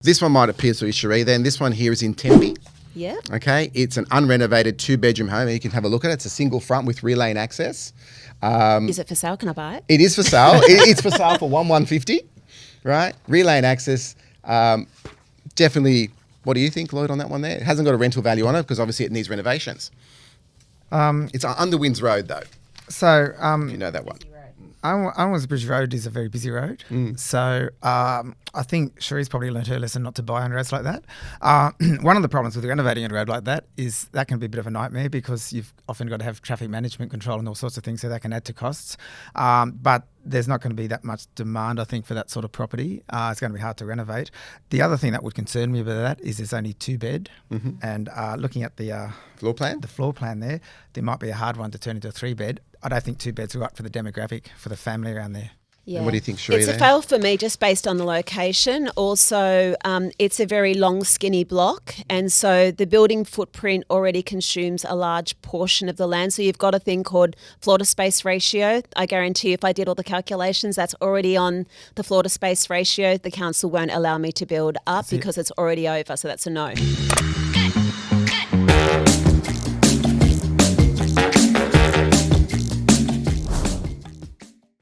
This one might appeal to you, Cherie, then. This one here is in Tempe. Yeah. Okay, it's an unrenovated 2-bedroom home. You can have a look at it. It's a single front with rear lane access. Is it for sale? Can I buy it? It is for sale. It's for sale for $150, right? Rear lane access. Definitely, what do you think, Lloyd, on that one there? It hasn't got a rental value on it because obviously it needs renovations. It's on Underwinds Road, though. So You know that one. Unwinds Bridge Road is a very busy road. So I think Cherie's probably learned her lesson not to buy on roads like that. One of the problems with renovating a road like that is that can be a bit of a nightmare because you've often got to have traffic management control and all sorts of things, so that can add to costs. But there's not going to be that much demand, I think, for that sort of property. It's going to be hard to renovate. The other thing that would concern me about that is there's only 2-bed. And looking at the Floor plan? the floor plan there might be a hard one to turn into a 3-bed. I don't think 2 beds are right for the demographic, for the family around there. Yeah. And what do you think, Cherie? It's a fail for me just based on the location. Also, it's a very long, skinny block. And so the building footprint already consumes a large portion of the land. So you've got a thing called floor to space ratio. I guarantee you if I did all the calculations, that's already on the floor to space ratio. The council won't allow me to build up because it's already over. So that's a no.